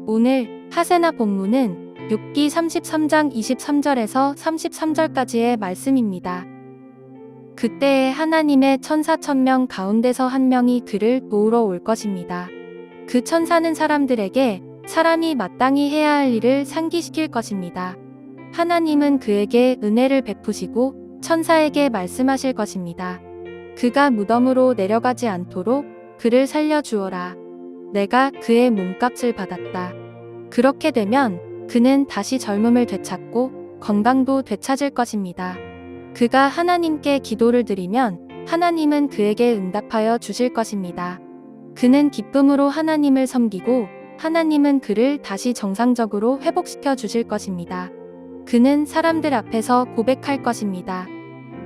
오늘 하세나 본문은 욥기 33장 23절에서 33절까지의 말씀입니다. 그때에 하나님의 천사 1000명 가운데서 한 명이 그를 도우러 올 것입니다. 그 천사는 사람들에게 사람이 마땅히 해야 할 일을 상기시킬 것입니다. 하나님은 그에게 은혜를 베푸시고 천사에게 말씀하실 것입니다. 그가 무덤으로 내려가지 않도록 그를 살려주어라. 내가 그의 몸값을 받았다. 그렇게 되면 그는 다시 젊음을 되찾고 건강도 되찾을 것입니다. 그가 하나님께 기도를 드리면 하나님은 그에게 응답하여 주실 것입니다. 그는 기쁨으로 하나님을 섬기고 하나님은 그를 다시 정상적으로 회복시켜 주실 것입니다. 그는 사람들 앞에서 고백할 것입니다.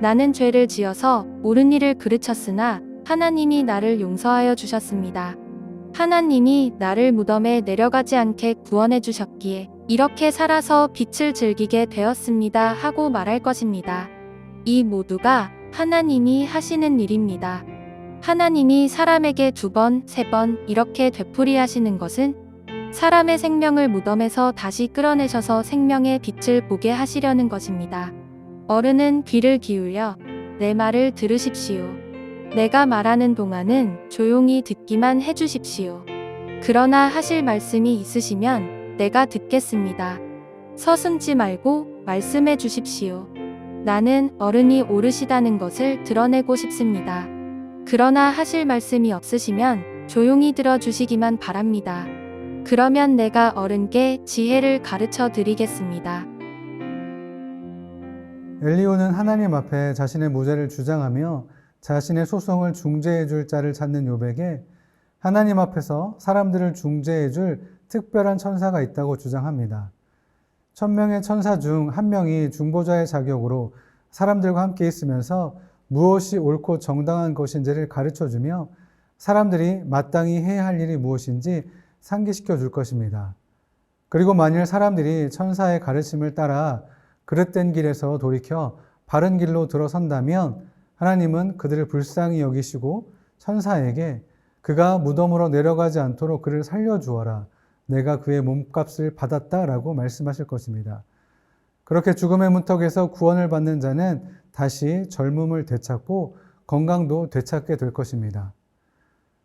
나는 죄를 지어서 옳은 일을 그르쳤으나 하나님이 나를 용서하여 주셨습니다. 하나님이 나를 무덤에 내려가지 않게 구원해 주셨기에 이렇게 살아서 빛을 즐기게 되었습니다 하고 말할 것입니다. 이 모두가 하나님이 하시는 일입니다. 하나님이 사람에게 2번, 3번 이렇게 되풀이하시는 것은 사람의 생명을 무덤에서 다시 끌어내셔서 생명의 빛을 보게 하시려는 것입니다. 어른은 귀를 기울여 내 말을 들으십시오. 내가 말하는 동안은 조용히 듣기만 해주십시오. 그러나 하실 말씀이 있으시면 내가 듣겠습니다. 서슴지 말고 말씀해 주십시오. 나는 어른이 오르시다는 것을 드러내고 싶습니다. 그러나 하실 말씀이 없으시면 조용히 들어주시기만 바랍니다. 그러면 내가 어른께 지혜를 가르쳐 드리겠습니다. 엘리후는 하나님 앞에 자신의 무죄를 주장하며 자신의 소송을 중재해 줄 자를 찾는 욥에게 하나님 앞에서 사람들을 중재해 줄 특별한 천사가 있다고 주장합니다. 1000명의 천사 중 한 명이 중보자의 자격으로 사람들과 함께 있으면서 무엇이 옳고 정당한 것인지를 가르쳐주며 사람들이 마땅히 해야 할 일이 무엇인지 상기시켜 줄 것입니다. 그리고 만일 사람들이 천사의 가르침을 따라 그릇된 길에서 돌이켜 바른 길로 들어선다면 하나님은 그들을 불쌍히 여기시고 천사에게 그가 무덤으로 내려가지 않도록 그를 살려주어라. 내가 그의 몸값을 받았다라고 말씀하실 것입니다. 그렇게 죽음의 문턱에서 구원을 받는 자는 다시 젊음을 되찾고 건강도 되찾게 될 것입니다.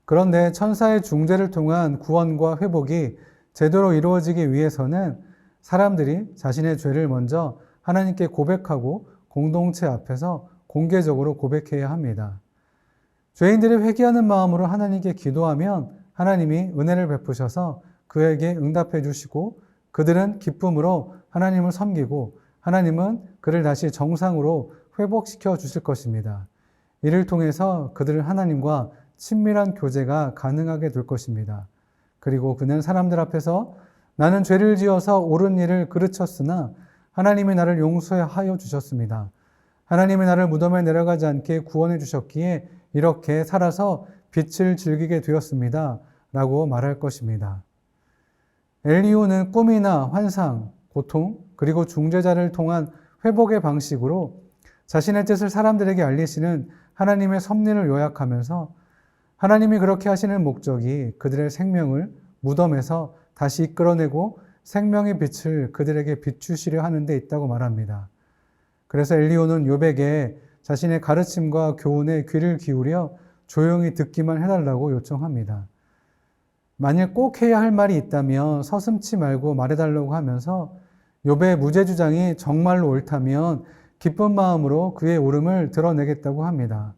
그런데 천사의 중재를 통한 구원과 회복이 제대로 이루어지기 위해서는 사람들이 자신의 죄를 먼저 하나님께 고백하고 공동체 앞에서 공개적으로 고백해야 합니다. 죄인들이 회개하는 마음으로 하나님께 기도하면 하나님이 은혜를 베푸셔서 그에게 응답해 주시고 그들은 기쁨으로 하나님을 섬기고 하나님은 그를 다시 정상으로 회복시켜 주실 것입니다. 이를 통해서 그들은 하나님과 친밀한 교제가 가능하게 될 것입니다. 그리고 그는 사람들 앞에서 나는 죄를 지어서 옳은 일을 그르쳤으나 하나님이 나를 용서하여 주셨습니다. 하나님이 나를 무덤에 내려가지 않게 구원해 주셨기에 이렇게 살아서 빛을 즐기게 되었습니다. 라고 말할 것입니다. 엘리후는 꿈이나 환상, 고통, 그리고 중재자를 통한 회복의 방식으로 자신의 뜻을 사람들에게 알리시는 하나님의 섭리를 요약하면서 하나님이 그렇게 하시는 목적이 그들의 생명을 무덤에서 다시 이끌어내고 생명의 빛을 그들에게 비추시려 하는 데 있다고 말합니다. 그래서 엘리후는 욥에게 자신의 가르침과 교훈에 귀를 기울여 조용히 듣기만 해달라고 요청합니다. 만일 꼭 해야 할 말이 있다면 서슴지 말고 말해달라고 하면서 욥의 무죄 주장이 정말로 옳다면 기쁜 마음으로 그의 옳음을 드러내겠다고 합니다.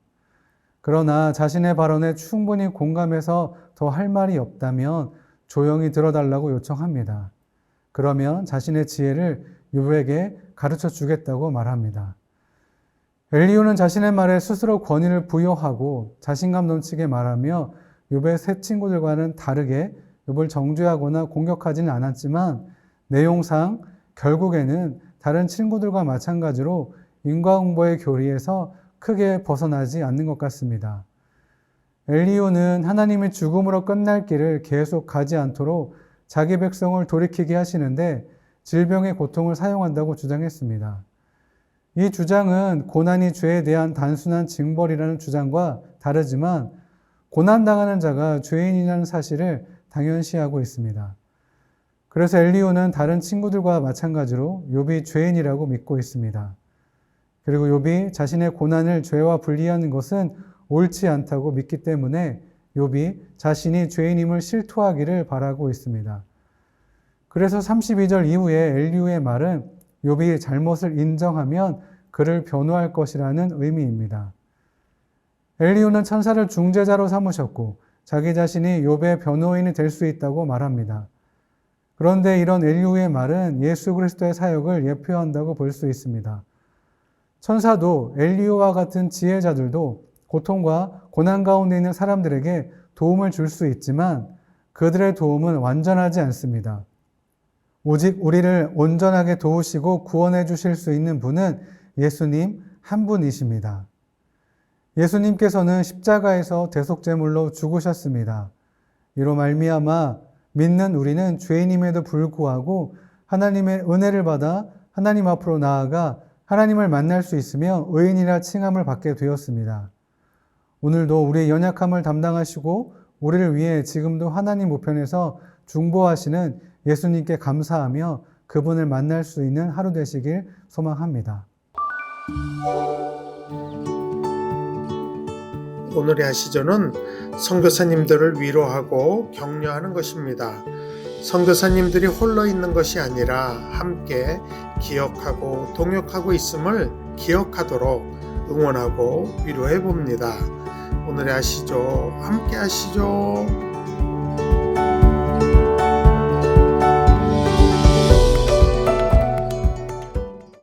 그러나 자신의 발언에 충분히 공감해서 더 할 말이 없다면 조용히 들어달라고 요청합니다. 그러면 자신의 지혜를 욥에게 가르쳐 주겠다고 말합니다. 엘리후는 자신의 말에 스스로 권위를 부여하고 자신감 넘치게 말하며 욥의 세 친구들과는 다르게 욥을 정죄하거나 공격하지는 않았지만 내용상 결국에는 다른 친구들과 마찬가지로 인과응보의 교리에서 크게 벗어나지 않는 것 같습니다. 엘리후는 하나님이 죽음으로 끝날 길을 계속 가지 않도록 자기 백성을 돌이키게 하시는데 질병의 고통을 사용한다고 주장했습니다. 이 주장은 고난이 죄에 대한 단순한 징벌이라는 주장과 다르지만 고난당하는 자가 죄인이라는 사실을 당연시하고 있습니다. 그래서 엘리후는 다른 친구들과 마찬가지로 욥이 죄인이라고 믿고 있습니다. 그리고 욥이 자신의 고난을 죄와 분리하는 것은 옳지 않다고 믿기 때문에 욥이 자신이 죄인임을 실토하기를 바라고 있습니다. 그래서 32절 이후에 엘리후의 말은 욥이 잘못을 인정하면 그를 변호할 것이라는 의미입니다. 엘리후는 천사를 중재자로 삼으셨고 자기 자신이 욥의 변호인이 될 수 있다고 말합니다. 그런데 이런 엘리후의 말은 예수 그리스도의 사역을 예표한다고 볼 수 있습니다. 천사도 엘리후와 같은 지혜자들도 고통과 고난 가운데 있는 사람들에게 도움을 줄 수 있지만 그들의 도움은 완전하지 않습니다. 오직 우리를 온전하게 도우시고 구원해 주실 수 있는 분은 예수님 한 분이십니다. 예수님께서는 십자가에서 대속제물로 죽으셨습니다. 이로 말미암아 믿는 우리는 죄인임에도 불구하고 하나님의 은혜를 받아 하나님 앞으로 나아가 하나님을 만날 수 있으며 의인이라 칭함을 받게 되었습니다. 오늘도 우리의 연약함을 담당하시고 우리를 위해 지금도 하나님 우편에서 중보하시는 예수님께 감사하며 그분을 만날 수 있는 하루 되시길 소망합니다. 오늘의 아시조는 선교사님들을 위로하고 격려하는 것입니다. 선교사님들이 홀로 있는 것이 아니라 함께 기억하고 동역하고 있음을 기억하도록 응원하고 위로해 봅니다. 오늘의 아시조 함께 하시죠.